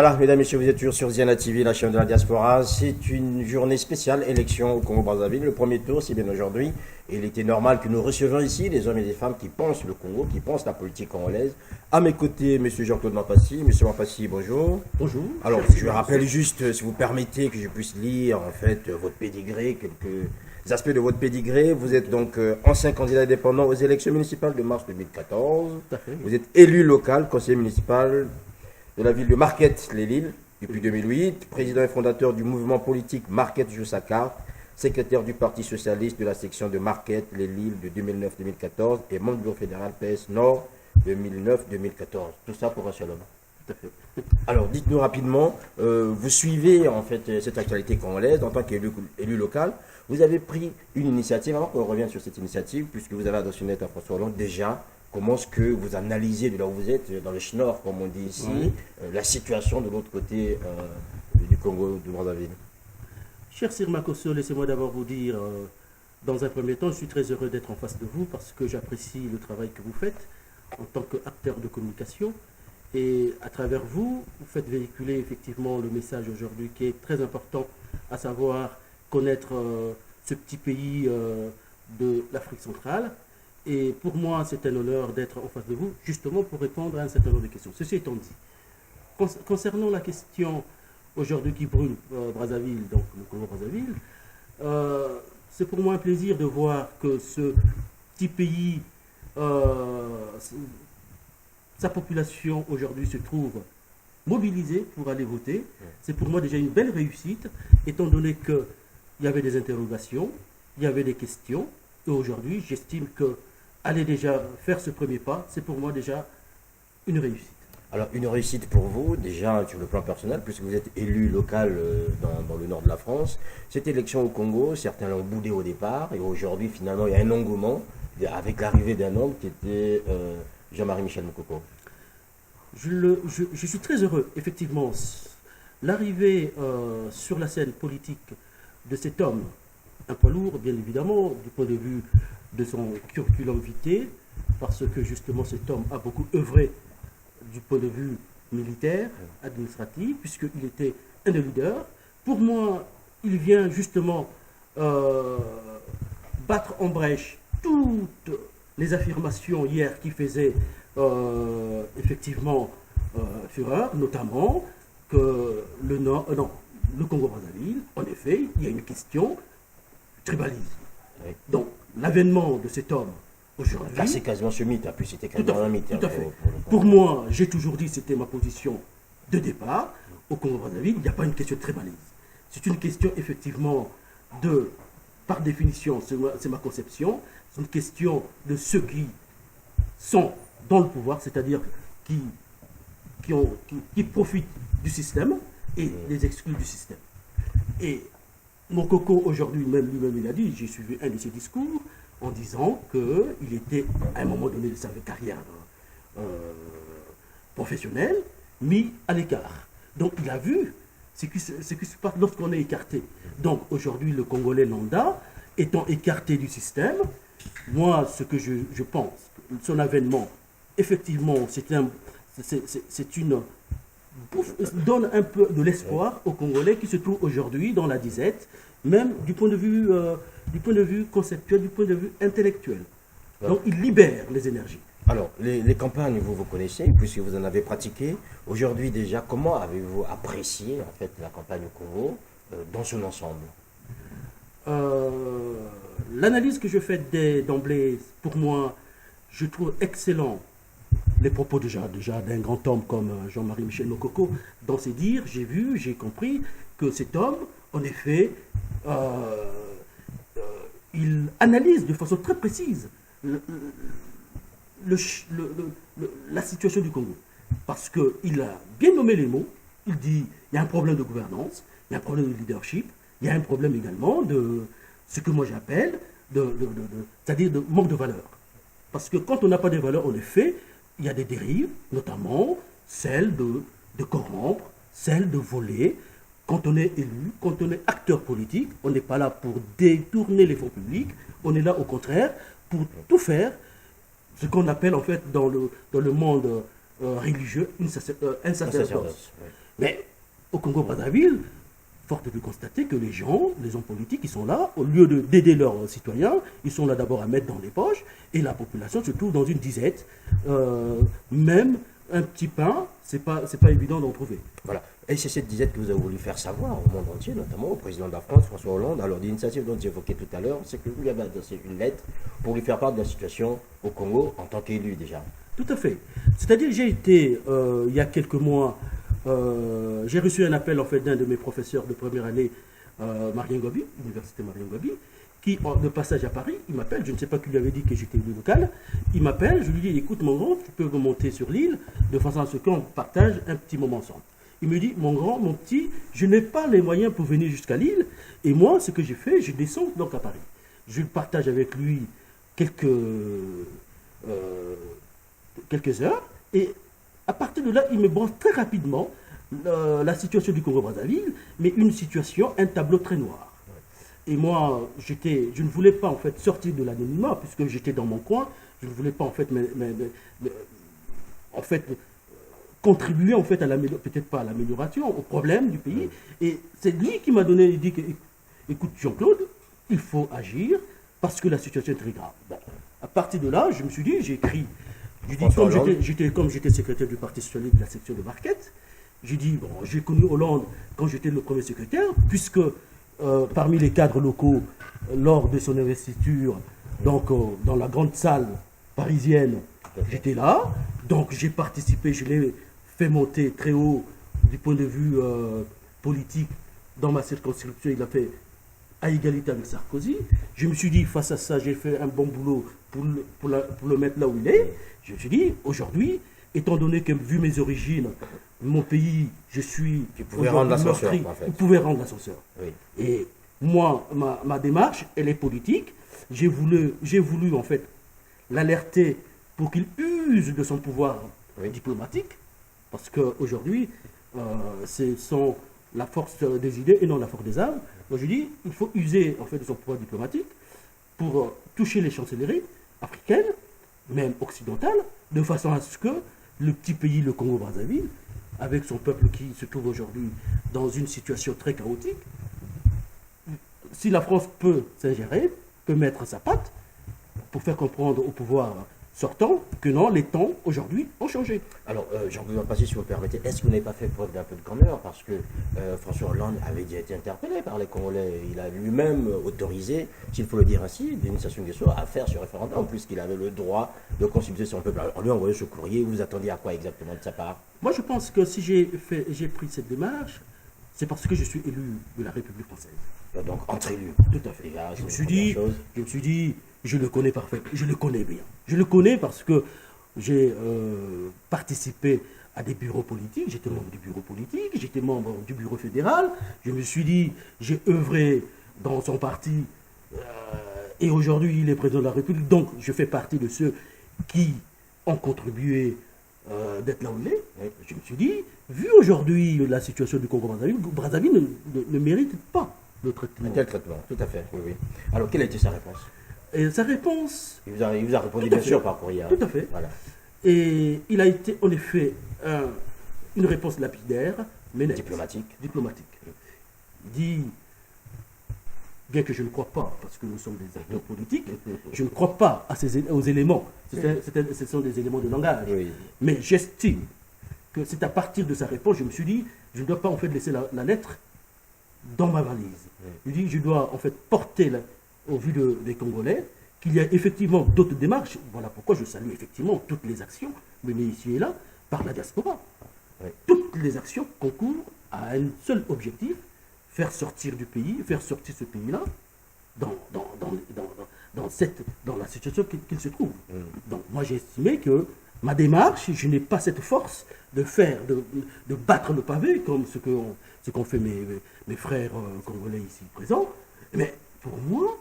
Voilà, mesdames et messieurs, vous êtes toujours sur Ziana TV, la chaîne de la diaspora. C'est une journée spéciale, élection au Congo-Brazzaville. Le premier tour, c'est bien aujourd'hui. Et il était normal que nous recevions ici des hommes et des femmes qui pensent le Congo, qui pensent la politique congolaise. À mes côtés, M. Jean-Claude Mampassi. M. Mampassi, bonjour. Bonjour. Alors, je rappelle juste, si vous permettez, que je puisse lire en fait votre pédigré, quelques aspects de votre pédigré. Vous êtes donc ancien candidat indépendant aux élections municipales de mars 2014. Tout à fait. Vous êtes élu local, conseiller municipal de la ville de Marquette-les-Lilles depuis 2008, président et fondateur du mouvement politique Marquette joue sa carte, secrétaire du Parti socialiste de la section de Marquette-les-Lilles de 2009-2014 et membre du bureau fédéral PS Nord 2009-2014. Tout ça pour un seul homme. Tout à fait. Alors, dites-nous rapidement, vous suivez en fait cette actualité congolaise en tant qu'élu local. Vous avez pris une initiative, avant qu'on revienne sur cette initiative, puisque vous avez adopté à François Hollande déjà. Comment est-ce que vous analysez de là où vous êtes, dans le Schnorr, comme on dit ici, la situation de l'autre côté du Congo, du Brazzaville? Cher Sir Makosso, laissez-moi d'abord vous dire, dans un premier temps, je suis très heureux d'être en face de vous parce que j'apprécie le travail que vous faites en tant qu'acteur de communication. Et à travers vous, vous faites véhiculer effectivement le message aujourd'hui qui est très important, à savoir connaître ce petit pays de l'Afrique centrale. Et pour moi, c'est un honneur d'être en face de vous, justement pour répondre à un certain nombre de questions. Ceci étant dit, concernant la question aujourd'hui qui brûle Brazzaville, donc le Congo-Brazzaville, c'est pour moi un plaisir de voir que ce petit pays, sa population aujourd'hui se trouve mobilisée pour aller voter. C'est pour moi déjà une belle réussite, étant donné qu'il y avait des interrogations, il y avait des questions, et aujourd'hui, j'estime que aller déjà faire ce premier pas, c'est pour moi déjà une réussite. Alors, une réussite pour vous, déjà sur le plan personnel, puisque vous êtes élu local dans le nord de la France. Cette élection au Congo, certains l'ont boudé au départ, et aujourd'hui, finalement, il y a un engouement avec l'arrivée d'un homme qui était Jean-Marie Michel Moukoko. Je suis très heureux, effectivement, l'arrivée sur la scène politique de cet homme, un poids lourd, bien évidemment, du point de vue de son curriculum vitae, parce que justement cet homme a beaucoup œuvré du point de vue militaire, administratif, puisqu'il était un des leaders. Pour moi, il vient justement battre en brèche toutes les affirmations hier qui faisaient effectivement fureur, notamment que le Congo-Brazzaville, en effet, il y a une question tribalisme. Oui. Donc, l'avènement de cet homme aujourd'hui. Là, c'est quasiment ce mythe, puis c'était quasiment un mythe. Tout à fait. Pour moi, j'ai toujours dit, c'était ma position de départ. Au Congo-Brazzaville, il n'y a pas une question de tribalisme. C'est une question, effectivement, par définition, c'est ma conception, c'est une question de ceux qui sont dans le pouvoir, c'est-à-dire qui profitent du système et les excluent du système. Et mon coco, aujourd'hui, lui-même, il a dit, j'ai suivi un de ses discours en disant qu'il était, à un moment donné de sa carrière professionnelle, mis à l'écart. Donc, il a vu ce qui se passe lorsqu'on est écarté. Donc, aujourd'hui, le Congolais lambda, étant écarté du système, moi, ce que je pense, son avènement, effectivement, donne un peu de l'espoir aux Congolais qui se trouvent aujourd'hui dans la disette, même du point de vue conceptuel, du point de vue intellectuel. Donc il libère les énergies. Alors, les campagnes, vous connaissez, puisque vous en avez pratiqué. Aujourd'hui déjà, comment avez-vous apprécié en fait la campagne au Congo dans son ensemble? L'analyse que je fais d'emblée, pour moi, je trouve excellent les propos déjà d'un grand homme comme Jean-Marie Michel Moukoko. Dans ses dires, j'ai compris que cet homme, en effet, il analyse de façon très précise la situation du Congo. Parce qu'il a bien nommé les mots. Il dit il y a un problème de gouvernance, il y a un problème de leadership, il y a un problème également de ce que moi j'appelle, c'est-à-dire de manque de valeur. Parce que quand on n'a pas de valeur, en effet, il y a des dérives, notamment celle de corrompre, celle de voler. Quand on est élu, quand on est acteur politique, on n'est pas là pour détourner les fonds publics, on est là au contraire pour tout faire, ce qu'on appelle en fait dans le monde religieux un sacerdoce. Mais au Congo-Brazzaville, forte de constater que les gens, les hommes politiques, ils sont là, au lieu d'aider leurs citoyens, ils sont là d'abord à mettre dans les poches, et la population se trouve dans une disette. Même un petit pain, c'est pas évident d'en trouver. Voilà. Et c'est cette disette que vous avez voulu faire savoir au monde entier, notamment au président de la France, François Hollande. Alors, l'initiative dont j'évoquais tout à l'heure, c'est que vous lui avez adressé une lettre pour lui faire part de la situation au Congo en tant qu'élu déjà. Tout à fait. C'est-à-dire, j'ai été, il y a quelques mois, j'ai reçu un appel en fait d'un de mes professeurs de première année, Marien Gobi, l'université Marien Gobi, qui, de passage à Paris, il m'appelle, je ne sais pas qui lui avait dit que j'étais élu local, il m'appelle, je lui dis, écoute mon grand, tu peux remonter sur l'île, de façon à ce qu'on partage un petit moment ensemble. Il me dit, mon grand, mon petit, je n'ai pas les moyens pour venir jusqu'à l'île, et moi, ce que j'ai fait, je descends donc à Paris. Je partage avec lui quelques heures, et à partir de là, il me branche très rapidement la situation du Congo-Brazzaville, mais une situation, un tableau très noir. Et moi, je ne voulais pas en fait sortir de l'anonymat, puisque j'étais dans mon coin, je ne voulais pas en fait, contribuer en fait peut-être pas à l'amélioration, au problème du pays. Et c'est lui qui m'a donné, il dit que, écoute Jean-Claude, il faut agir parce que la situation est très grave. Bon, à partir de là, je me suis dit, j'ai écrit. Je dis, comme j'étais secrétaire du Parti socialiste de la section de Marquette, j'ai dit, bon, j'ai connu Hollande quand j'étais le premier secrétaire, puisque parmi les cadres locaux, lors de son investiture, donc dans la grande salle parisienne, j'étais là, donc j'ai participé, je l'ai fait monter très haut du point de vue politique dans ma circonscription, il a fait à égalité avec Sarkozy. Je me suis dit, face à ça, j'ai fait un bon boulot pour le mettre là où il est. Je me suis dit, aujourd'hui, étant donné que, vu mes origines, mon pays, je suis... Tu pouvais rendre l'ascenseur, en fait. Vous pouvez rendre l'ascenseur. Oui. Et moi, ma démarche, elle est politique. J'ai voulu en fait, l'alerter pour qu'il use de son pouvoir diplomatique. Parce qu'aujourd'hui, ce sont la force des idées et non la force des armes. Moi, je dis, il faut user en fait de son pouvoir diplomatique pour toucher les chancelleries africaines, même occidentales, de façon à ce que le petit pays, le Congo-Brazzaville, avec son peuple qui se trouve aujourd'hui dans une situation très chaotique, si la France peut s'ingérer, peut mettre sa patte pour faire comprendre au pouvoir sortant que non, les temps aujourd'hui ont changé. Alors, Jean-Claude Passy, si vous me permettez, est-ce que vous n'avez pas fait preuve d'un peu de grandeur? Parce que François Hollande avait déjà été interpellé par les Congolais. Il a lui-même autorisé, s'il faut le dire ainsi, l'initiation de Nguesso à faire ce référendum, puisqu'il avait le droit de consulter son peuple. Alors, lui envoyé ce courrier, vous attendiez à quoi exactement de sa part? Moi, je pense que si j'ai pris cette démarche, c'est parce que je suis élu de la République française. Donc, entre élus. Tout à fait. Déjà, je me suis dit, je le connais parfaitement, je le connais bien. Je le connais parce que j'ai participé à des bureaux politiques, j'étais membre du bureau politique, j'étais membre du bureau fédéral. Je me suis dit, j'ai œuvré dans son parti et aujourd'hui il est président de la République, donc je fais partie de ceux qui ont contribué d'être là où il est. Je me suis dit, vu aujourd'hui la situation du Congo-Brazzaville ne mérite pas le traitement. Un tel traitement, tout à fait, oui. Alors, quelle a été sa réponse? Et sa réponse... Il vous a répondu bien sûr par courrier. Tout à fait. Voilà. Et il a été en effet une réponse lapidaire, mais nette. Diplomatique. Il dit, bien que je ne crois pas, parce que nous sommes des acteurs politiques, je ne crois pas aux éléments. Ce sont des éléments de langage. Oui. Mais j'estime que c'est à partir de sa réponse, je me suis dit, je ne dois pas en fait laisser la lettre dans ma valise. Je dis, je dois en fait porter, au vu des Congolais, qu'il y a effectivement d'autres démarches. Voilà pourquoi je salue effectivement toutes les actions menées ici et là par la diaspora. Oui. Toutes les actions concourent à un seul objectif, faire sortir du pays, faire sortir ce pays-là dans la situation qu'il se trouve. Donc moi j'ai estimé que ma démarche, je n'ai pas cette force de battre le pavé comme ce qu'ont fait mes frères congolais ici présents. Mais pour moi,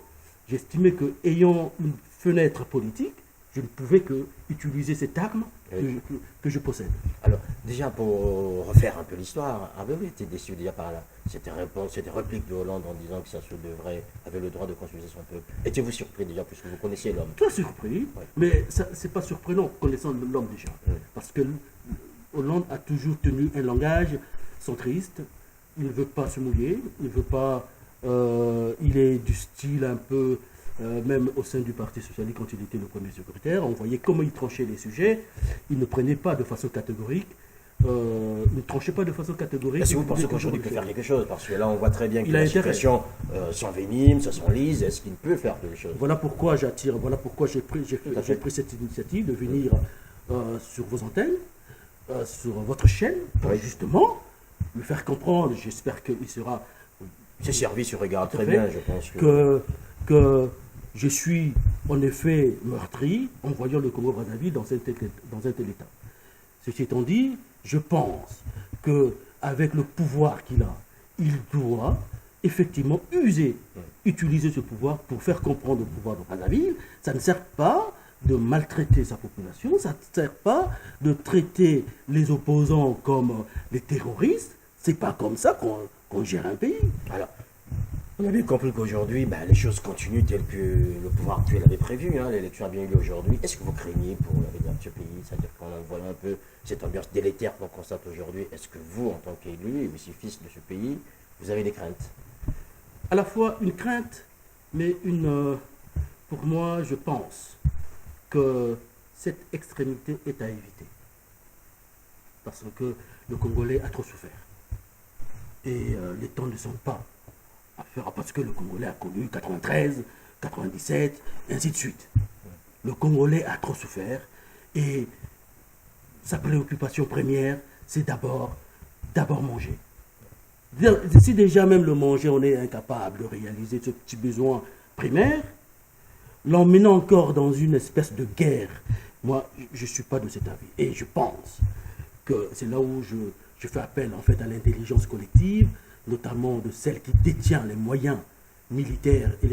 j'estimais qu'ayant une fenêtre politique, je ne pouvais que utiliser cette arme que je possède. Alors, déjà pour refaire un peu l'histoire, avez-vous été déçu déjà par cette réplique de Hollande en disant que ça avait le droit de consulter son peuple? Étiez-vous surpris déjà puisque vous connaissiez l'homme? Très surpris, mais c'est pas surprenant connaissant l'homme déjà. Parce que Hollande a toujours tenu un langage centriste, il ne veut pas se mouiller, il veut pas, il est du style un peu, même au sein du Parti Socialiste, quand il était le premier secrétaire, on voyait comment il tranchait les sujets, il ne prenait pas de façon catégorique, il ne tranchait pas de façon catégorique. Est-ce que vous pensez qu'aujourd'hui il peut faire quelque chose? Parce que là, on voit très bien que la situation s'envenime, ça s'enlise. Est-ce qu'il peut faire quelque chose? Voilà pourquoi voilà pourquoi j'ai pris cette initiative de venir sur vos antennes, sur votre chaîne, pour justement lui faire comprendre. J'espère qu'il sera. C'est servi sur Regarde très bien, je pense. Que je suis en effet meurtri en voyant le Congo-Brazzaville dans un tel état. Ceci étant dit, je pense qu'avec le pouvoir qu'il a, il doit effectivement utiliser ce pouvoir pour faire comprendre au pouvoir de Brazzaville. Ça ne sert pas de maltraiter sa population, ça ne sert pas de traiter les opposants comme des terroristes. C'est pas comme ça qu'on gère un pays. Alors, on a bien compris qu'aujourd'hui, les choses continuent telles que le pouvoir actuel avait prévu. L'élection a bien eu lieu aujourd'hui. Est-ce que vous craignez pour l'avenir de ce pays? C'est-à-dire qu'on voit un peu cette ambiance délétère qu'on constate aujourd'hui. Est-ce que vous, en tant qu'élu et aussi fils de ce pays, vous avez des craintes? À la fois une crainte, mais pour moi, je pense que cette extrémité est à éviter. Parce que le Congolais a trop souffert. Et les temps ne sont pas à faire, parce que le Congolais a connu 93, 97, ainsi de suite. Le Congolais a trop souffert et sa préoccupation première, c'est d'abord manger. Si déjà même le manger, on est incapable de réaliser ce petit besoin primaire, l'emmenant encore dans une espèce de guerre, moi, je ne suis pas de cet avis. Et je pense que c'est là où je fais appel en fait à l'intelligence collective, notamment de celle qui détient les moyens militaires et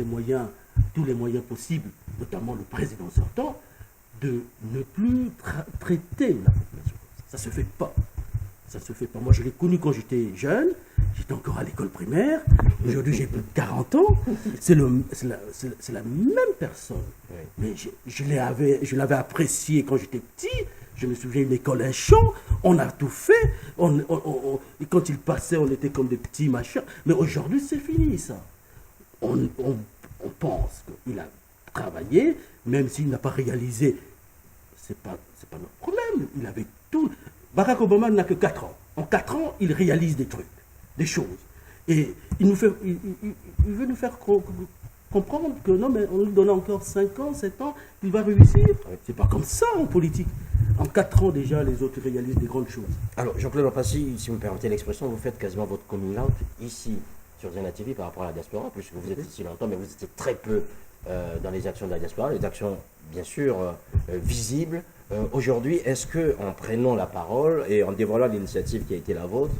tous les moyens possibles, notamment le président sortant, de ne plus traiter la population. Ça ne se fait pas. Ça se fait pas. Moi, je l'ai connu quand j'étais jeune, j'étais encore à l'école primaire, aujourd'hui j'ai plus de 40 ans, c'est la même personne. Mais je l'avais apprécié quand j'étais petit. Je me souviens d'une école, un champ, on a tout fait. Et quand il passait, on était comme des petits machins. Mais aujourd'hui, c'est fini, ça. On pense qu'il a travaillé, même s'il n'a pas réalisé. C'est pas notre problème. Il avait tout. Barack Obama n'a que 4 ans. En 4 ans, il réalise des trucs, des choses. Et il veut nous faire comprendre que non, mais on lui donne encore 5 ans, 7 ans, il va réussir. C'est pas comme ça en politique. En 4 ans déjà, les autres réalisent des grandes choses. Alors, Jean-Claude Mpassi, si vous me permettez l'expression, vous faites quasiment votre coming out ici sur Zena TV par rapport à la diaspora, puisque vous êtes ici longtemps, mais vous étiez très peu dans les actions de la diaspora, les actions bien sûr visibles. Aujourd'hui, est-ce que en prenant la parole et en dévoilant l'initiative qui a été la vôtre,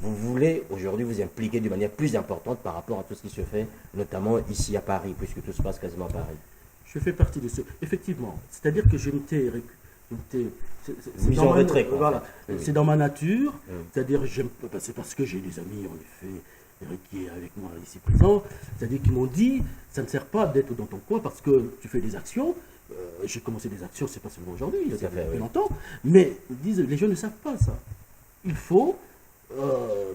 vous voulez aujourd'hui vous impliquer d'une manière plus importante par rapport à tout ce qui se fait, notamment ici à Paris, puisque tout se passe quasiment à Paris? Je fais partie de ce. Effectivement, c'est-à-dire que je m'étais mise en retrait, quoi. Voilà, c'est dans ma nature, c'est-à-dire c'est parce que j'ai des amis en effet. Eric qui est avec moi ici présent, c'est-à-dire qu'ils m'ont dit, ça ne sert pas d'être dans ton coin parce que tu fais des actions. J'ai commencé des actions, c'est pas seulement aujourd'hui, il y a fait longtemps, mais ils disent, les gens ne savent pas ça. Il faut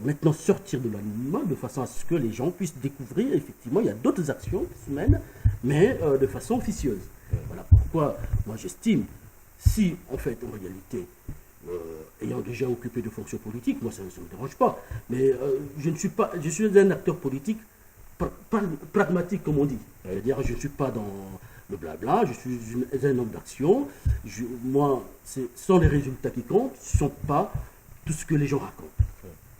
maintenant sortir de l'anonymat de façon à ce que les gens puissent découvrir, effectivement, il y a d'autres actions qui se mènent, mais de façon officieuse. Voilà pourquoi moi j'estime, si en fait, en réalité, ayant déjà occupé de fonctions politiques, moi ça ne me dérange pas, mais je suis un acteur politique pragmatique comme on dit, c'est-à-dire je ne suis pas dans le blabla, je suis un homme d'action, moi ce sont les résultats qui comptent, ce ne sont pas tout ce que les gens racontent.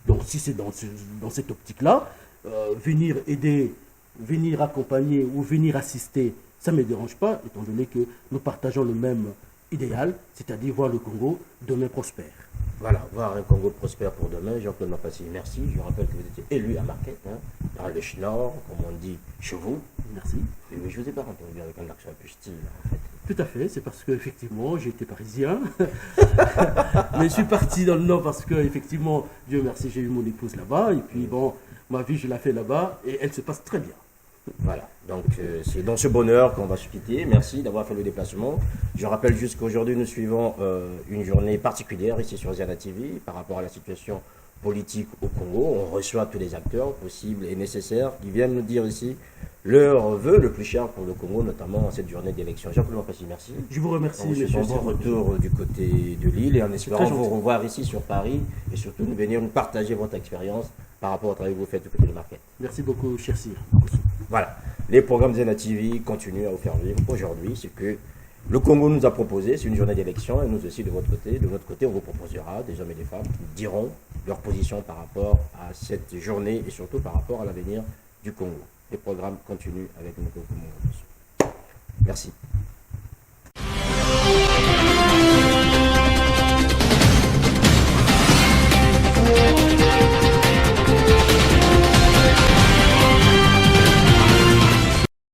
Donc si c'est dans cette optique-là, venir aider, venir accompagner ou venir assister, ça ne me dérange pas, étant donné que nous partageons le même idéal, c'est-à-dire voir le Congo demain prospère. Voilà, voir un Congo prospère pour demain. Jean-Claude Mpassi, merci. Je rappelle que vous étiez élu à Marquette, dans le Nord, comme on dit chez vous. Merci. Et je ne vous ai pas entendu avec un accent un peu style, en fait. Tout à fait, c'est parce qu'effectivement, j'étais parisien. Mais je suis parti dans le Nord parce que, effectivement, Dieu merci, j'ai eu mon épouse là-bas. Et puis, bon, ma vie, je la fais là-bas et elle se passe très bien. Voilà, donc c'est dans ce bonheur qu'on va se quitter. Merci d'avoir fait le déplacement. Je rappelle juste qu'aujourd'hui nous suivons une journée particulière ici sur Zena TV par rapport à la situation politique au Congo. On reçoit tous les acteurs possibles et nécessaires qui viennent nous dire ici leur vœu le plus cher pour le Congo, notamment en cette journée d'élection. Jean-Claude Mapassi, merci. Je vous remercie, Je suis monsieur. bon retour du côté de Lille et en espérant très vous gentil. revoir ici sur Paris et surtout de venir nous partager votre expérience par rapport au travail que vous faites du côté de Marquette. Merci beaucoup, cher Sir. Voilà, les programmes Zena TV continuent à vous faire vivre. Aujourd'hui, ce que le Congo nous a proposé, c'est une journée d'élection et nous aussi de votre côté. De notre côté, on vous proposera des hommes et des femmes qui diront leur position par rapport à cette journée et surtout par rapport à l'avenir du Congo. Les programmes continuent avec notre Congo. Merci.